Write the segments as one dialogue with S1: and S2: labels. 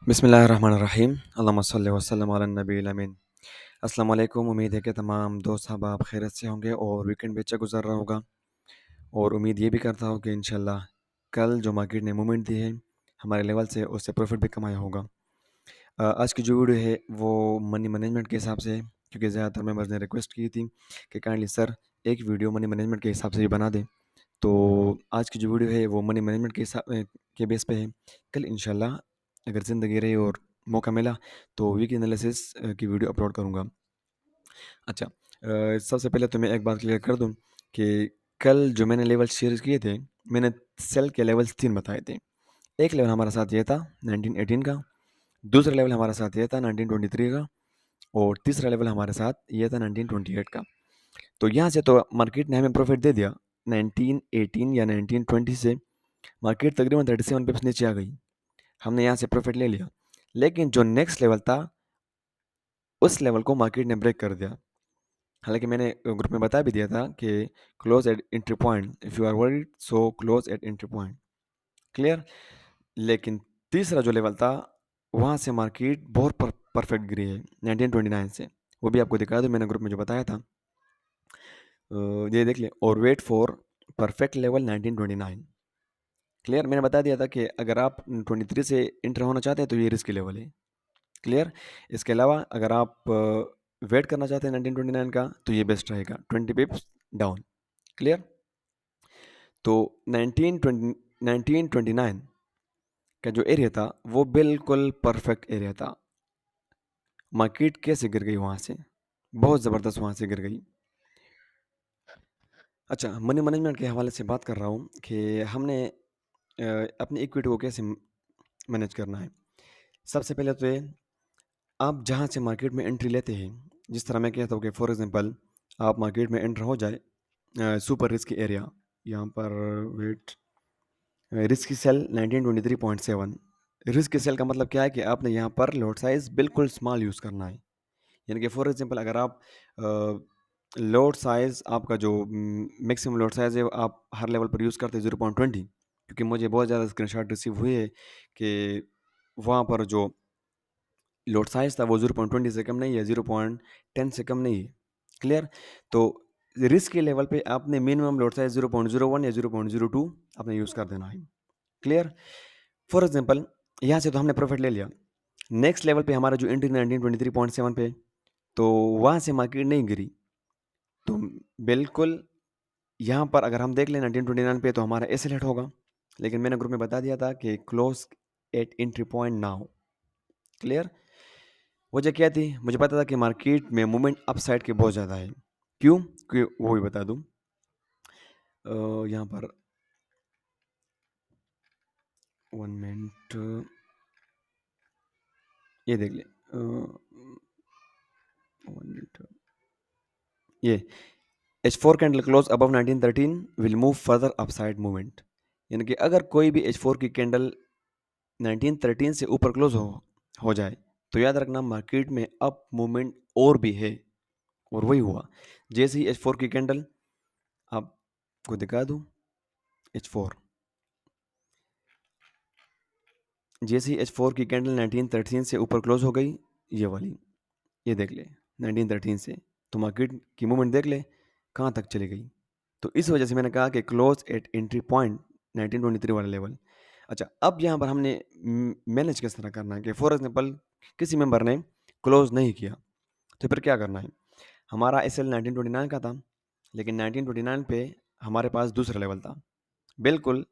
S1: बिस्मिल्लाहिर्रहमानिर्रहीम अल्लाहुम्मा सल्लि व सल्लिम अला नबील अमीन। अस्सलाम वालेकुम। उम्मीद है कि तमाम दोस्त अहबाब खैरियत से होंगे और वीकेंड भी अच्छा गुजर रहा होगा। और उम्मीद ये भी करता हूँ कि इंशाल्लाह कल जो मार्केट ने मूवमेंट दी है हमारे लेवल से, उससे प्रॉफिट भी कमाया होगा। आज की जो वीडियो है वो मनी मैनेजमेंट के हिसाब से है, क्योंकि ज़्यादातर मेंबर्स ने रिक्वेस्ट की थी कि काइंडली सर एक वीडियो मनी मैनेजमेंट के हिसाब से ही बना दें। तो आज की जो वीडियो है वो मनी मैनेजमेंट के हिसाब के बेस पे है। कल इंशाल्लाह अगर ज़िंदगी रही और मौका मिला तो वीक एनालिसिस की वीडियो अपलोड करूँगा। अच्छा, सबसे पहले तो मैं एक बात क्लियर कर दूँ कि कल जो मैंने लेवल शेयर किए थे, मैंने सेल के लेवल्स 3 बताए थे। एक लेवल हमारा साथ ये था 1918 का, दूसरा लेवल हमारा साथ ये था 1923 का और तीसरा लेवल हमारे साथ ये था 1928 का। तो यहाँ से तो मार्केट ने हमें प्रॉफिट दे दिया। 1918 या 1920 से मार्केट तकरीबन 37 पिप्स नीचे आ गई। हमने यहाँ से प्रॉफिट ले लिया, लेकिन जो नेक्स्ट लेवल था उस लेवल को मार्केट ने ब्रेक कर दिया। हालांकि मैंने ग्रुप में बता भी दिया था कि close at entry point, if you are worried so close at entry point, clear. लेकिन तीसरा जो लेवल था वहाँ से मार्केट बहुत परफेक्ट गिरी है 1929 से। वो भी आपको दिखा दूँ, मैंने ग्रुप में जो बताया था। ये देख ले, और wait for perfect level 1929, clear. मैंने बता दिया था कि अगर आप 23 से इंटर होना चाहते हैं तो ये रिस्क लेवल है, क्लियर। इसके अलावा अगर आप वेट करना चाहते हैं 1929 का तो ये बेस्ट रहेगा, 20 पिप्स डाउन, क्लियर। तो 1929 का जो एरिया था वो बिल्कुल परफेक्ट एरिया था। मार्केट कैसे गिर गई वहाँ से, बहुत ज़बरदस्त वहाँ से गिर गई। अच्छा, मनी मैनेजमेंट के हवाले से बात कर रहा हूँ कि हमने अपनी इक्विटी को कैसे मैनेज करना है। सबसे पहले तो ये, आप जहाँ से मार्केट में एंट्री लेते हैं, जिस तरह मैं कहता हूँ कि फॉर एग्जांपल आप मार्केट में एंटर हो जाए सुपर रिस्क एरिया, यहाँ पर wait, risk sell 1923.7। Risk sell का मतलब क्या है कि आपने यहाँ पर लॉट साइज बिल्कुल स्मॉल यूज़ करना है। यानी कि फॉर एग्जांपल अगर आप लॉट साइज, आपका जो मैक्सिमम लॉट साइज है वो आप हर लेवल पर यूज़ करते हैं 0.20, क्योंकि मुझे बहुत ज़्यादा स्क्रीनशॉट रिसीव हुए है कि वहाँ पर जो लोड साइज़ था वो 0.20 से कम नहीं है, 0.10 से कम नहीं है, क्लियर। तो रिस्क के लेवल पे आपने मिनिमम लोड साइज 0.01 या 0.02 आपने यूज़ कर देना है, क्लियर। फॉर एग्जांपल यहाँ से तो हमने प्रॉफिट ले लिया। नेक्स्ट लेवल पे हमारा जो एंट्री 1923.7 पे, तो वहाँ से मार्केट नहीं गिरी। तो बिल्कुल यहाँ पर अगर हम देख लें 1929 पे तो हमारा एस हिट होगा, लेकिन मैंने ग्रुप में बता दिया था कि close at entry point now, clear. वजह क्या थी, मुझे पता था कि मार्केट में मूवमेंट अप साइड के बहुत ज़्यादा है। क्यों, क्योंकि वो भी बता दूँ। यहाँ पर 1 मिनट, ये देख ले, 1 मिनट, ये H4 candle close above 1913 will move further upside movement. यानी कि अगर कोई भी H4 की कैंडल 1913 से ऊपर क्लोज हो जाए तो याद रखना मार्केट में अप मूवमेंट और भी है। और वही हुआ। जैसे ही H4 की कैंडल, आपको दिखा दूँ H4, जैसे ही H4 की कैंडल 1913 से ऊपर क्लोज हो गई, ये वाली, ये देख ले 1913 से, तो मार्केट की मूवमेंट देख ले कहाँ तक चली गई। तो इस वजह से मैंने कहा कि क्लोज एट एंट्री पॉइंट 1923 वाला लेवल। अच्छा, अब यहाँ पर हमने मैनेज किस तरह करना है कि फॉर एग्जांपल किसी मेंबर ने क्लोज नहीं किया तो फिर क्या करना है। हमारा एस एल 1929 का था, लेकिन 1929 पे हमारे पास दूसरा लेवल था। बिल्कुल,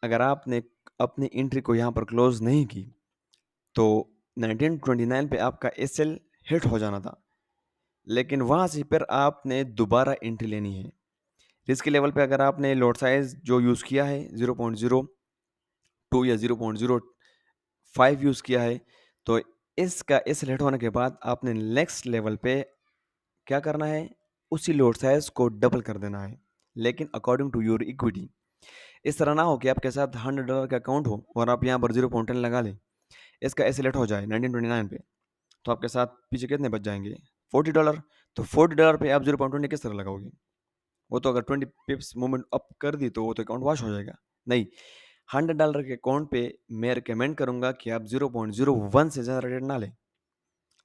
S1: अगर आपने अपनी एंट्री को यहाँ पर क्लोज नहीं की तो 1929 पे आपका एस एल हिट हो जाना था, लेकिन वहाँ से फिर आपने दोबारा एंट्री लेनी है। रिस्क लेवल पे अगर आपने लॉट साइज जो यूज़ किया है 0.02 या 0.05 यूज़ किया है, तो इसका इस हिट होने के बाद आपने नेक्स्ट लेवल पे क्या करना है, उसी लॉट साइज को डबल कर देना है, लेकिन अकॉर्डिंग टू योर इक्विटी। इस तरह ना हो कि आपके साथ $100 का अकाउंट हो और आप यहाँ पर 0.10 लगा लें, इसका एसिलेट हो जाए 1929 पे, तो आपके साथ पीछे कितने बच जाएंगे, $40। तो $40 पे आप 0.20 किस तरह लगाओगे। वो तो अगर 20 पिप्स मूवमेंट अप कर दी तो वो तो अकाउंट वॉश हो जाएगा। नहीं, $100 के अकाउंट पे मैं रिकमेंड करूँगा कि आप 0.01 से ज़्यादा ट्रेड ना लें।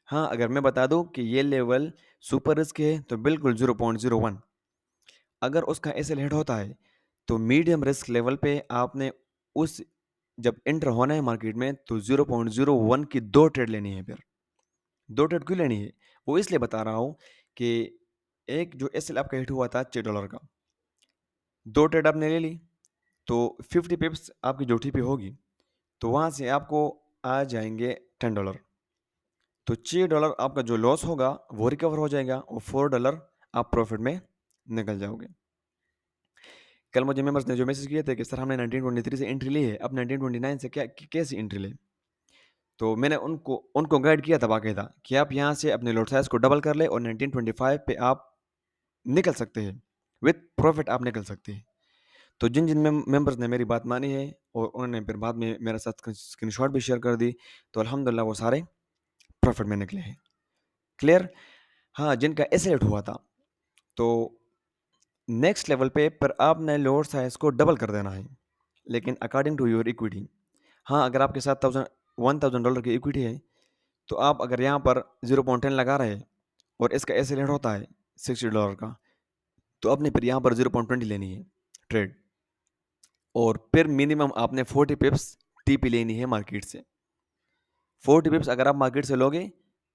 S1: हाँ, अगर मैं बता दूँ कि ये लेवल सुपर रिस्क है तो बिल्कुल 0.01। अगर उसका ऐसे हिट होता है तो मीडियम रिस्क लेवल पे आपने उस जब एंटर होना है मार्केट में तो 0.01 की 2 ट्रेड लेनी है फिर। 2 ट्रेड क्यों लेनी है? वो इसलिए बता रहा हूँ कि एक जो एसएल आपका हिट हुआ था $6 का, 2 ट्रेड आपने ले ली तो 50 पिप्स आपकी जो टीपी होगी तो वहाँ से आपको आ जाएंगे $10। तो $6 आपका जो लॉस होगा वो रिकवर हो जाएगा और $4 आप प्रॉफिट में निकल जाओगे। कल मुझे मेंबर्स ने जो मैसेज किए थे कि सर हमने 1923 से एंट्री ली है, अब 1929 से क्या कैसी एंट्री ले? तो मैंने उनको उनको गाइड किया था बाकायदा कि आप यहाँ से अपने लॉट साइज को डबल कर ले और 1925 पे आप निकल सकते हैं, विथ प्रॉफिट आप निकल सकते हैं। तो जिन जिन मेंबर्स ने मेरी बात मानी है और उन्होंने फिर बाद में मेरे साथ स्क्रीनशॉट भी शेयर कर दी, तो अल्हम्दुलिल्लाह वो सारे प्रॉफिट में निकले हैं। क्लियर? हाँ, जिनका एसेट हुआ था तो नेक्स्ट लेवल पे पर आपने लोअर साइज को डबल कर देना है, लेकिन अकॉर्डिंग टू योर इक्विटी। हाँ, अगर आपके साथ $1000 की इक्विटी है तो आप अगर यहाँ पर 0.10 लगा रहे हैं और इसका एसेट होता है $60 का, तो आपने फिर यहाँ पर 0.20 लेनी है ट्रेड और फिर मिनिमम आपने 40 पिप्स टीपी लेनी है मार्केट से। 40 पिप्स अगर आप मार्केट से लोगे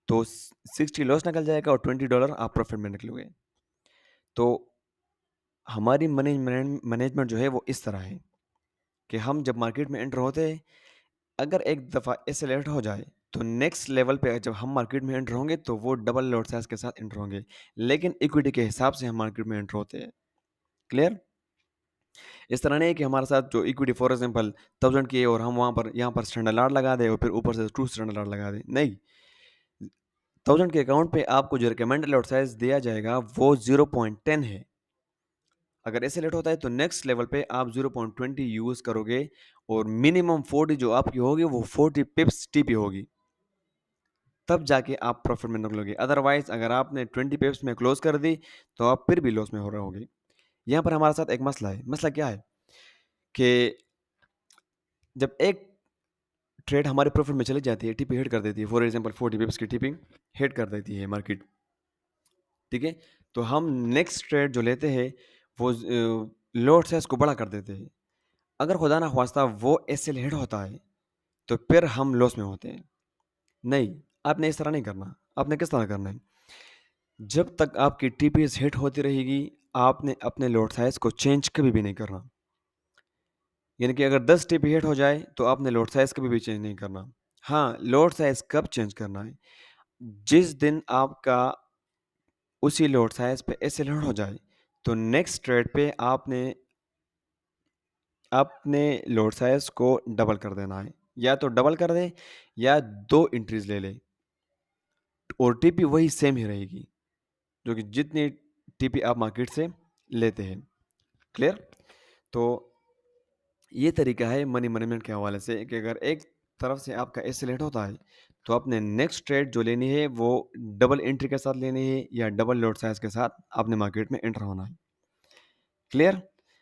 S1: तो 60 लॉस निकल जाएगा और $20 आप प्रॉफिट में निकलोगे। तो हमारी मनी मैनेजमेंट जो है वो इस तरह है कि हम जब मार्केट में एंटर होते हैं, अगर एक दफ़ा एक्सेलेरेट हो जाए तो नेक्स्ट लेवल पे जब हम मार्केट में एंटर होंगे तो वो डबल लॉट साइज के साथ एंटर होंगे, लेकिन इक्विटी के हिसाब से हम मार्केट में एंटर होते हैं। क्लियर? इस तरह नहीं है कि हमारे साथ जो इक्विटी फॉर एग्जांपल 1000 की है और हम वहाँ पर यहाँ पर स्टैंडर्ड लॉट लगा दें और फिर ऊपर से 2 स्टैंडर्ड लॉट लगा दें, नहीं। 1000 के अकाउंट पे आपको जो रिकमेंडेड लॉट साइज दिया जाएगा वो 0.10 है। अगर ऐसे लेट होता है तो नेक्स्ट लेवल पे आप 0.20 यूज करोगे और मिनिमम 40 जो आपकी होगी वो 40 पिप्स टीपी होगी, तब जाके आप प्रॉफिट में निकलोगे। अदरवाइज अगर आपने 20 पिप्स में क्लोज कर दी तो आप फिर भी लॉस में हो रहोगे। यहाँ पर हमारे साथ एक मसला है। मसला क्या है कि जब एक ट्रेड हमारे प्रॉफिट में चली जाती है, टीपी हिट कर देती है, फॉर एग्जांपल 40 पिप्स की टीपी हिट कर देती है मार्केट, ठीक है, तो हम नेक्स्ट ट्रेड जो लेते हैं वो लॉट साइज को बड़ा कर देते हैं। अगर खुदा ना ख्वास्ता वो एसएल हिट होता है तो फिर हम लॉस में होते हैं। नहीं, आपने इस तरह नहीं करना। आपने किस तरह करना है, जब तक आपकी टीपीएस हिट होती रहेगी आपने अपने लॉट साइज को चेंज कभी भी नहीं करना। यानी कि अगर 10 टीपी हिट हो जाए तो आपने लॉट साइज कभी भी चेंज नहीं करना। हाँ, लॉट साइज कब चेंज करना है, जिस दिन आपका उसी लॉट साइज पे एसएल हिट हो जाए तो नेक्स्ट ट्रेड पे आपने अपने लॉट साइज को डबल कर देना है। या तो डबल कर दे या 2 एंट्रीज ले ले और टीपी वही सेम ही रहेगी जो कि जितनी टीपी आप मार्केट से लेते हैं। क्लियर? तो ये तरीका है मनी मैनेजमेंट के हवाले से कि अगर एक तरफ से आपका एसेलेट होता है तो आपने नेक्स्ट ट्रेड जो लेनी है वो डबल एंट्री के साथ लेनी है या डबल लॉट साइज के साथ आपने मार्केट में एंटर होना है। क्लियर?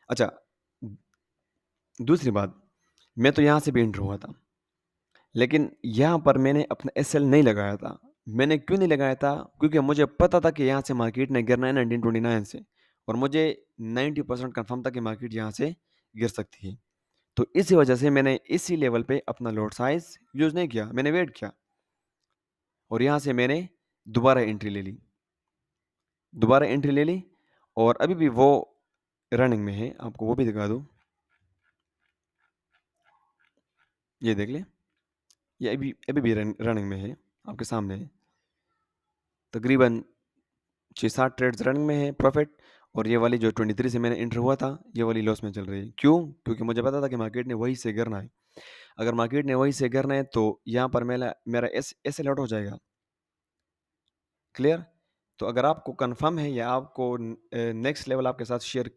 S1: अच्छा, दूसरी बात, मैं तो यहाँ से भी एंटर हुआ था लेकिन यहाँ पर मैंने अपना एसएल नहीं लगाया था। मैंने क्यों नहीं लगाया था? क्योंकि मुझे पता था कि यहाँ से मार्केट ने गिरना है 1929 से और मुझे 90% कंफर्म था कि मार्केट यहाँ से गिर सकती है। तो इसी वजह से मैंने इसी लेवल पे अपना लॉट साइज यूज़ नहीं किया, मैंने वेट किया और यहाँ से मैंने दोबारा एंट्री ले ली। दोबारा एंट्री ले ली और अभी भी वो रनिंग में है, आपको वो भी दिखा दूँ। ये देख लें, ये अभी अभी भी रनिंग में है, आपके सामने है। तकरीबन 6-7 ट्रेड्स रनिंग में है प्रॉफिट और ये वाली जो 23 से मैंने एंटर हुआ था ये वाली लॉस में चल रही है। क्यों? क्योंकि मुझे पता था कि मार्केट ने वहीं से गिरना है। अगर मार्केट ने वहीं से गिरना है तो यहाँ पर मेरा मेरा एस अलर्ट हो जाएगा। क्लियर? तो अगर आपको कंफर्म है या आपको नेक्स्ट लेवल आपके साथ शेयर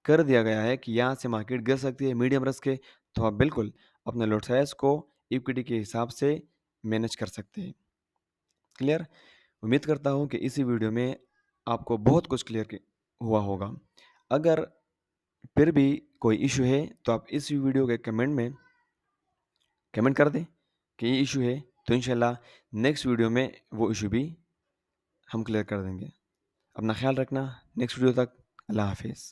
S1: कर दिया गया है कि यहाँ से मार्केट गिर सकती है मीडियम रिस्क के, तो आप बिल्कुल अपने लॉट साइज को इक्विटी के हिसाब से मैनेज कर सकते हैं। क्लियर? उम्मीद करता हूँ कि इसी वीडियो में आपको बहुत कुछ क्लियर हुआ होगा। अगर फिर भी कोई इशू है तो आप इस वीडियो के कमेंट में कमेंट कर दें कि ये इशू है, तो इंशाल्लाह नेक्स्ट वीडियो में वो इशू भी हम क्लियर कर देंगे। अपना ख्याल रखना। नेक्स्ट वीडियो तक अल्लाह हाफिज़।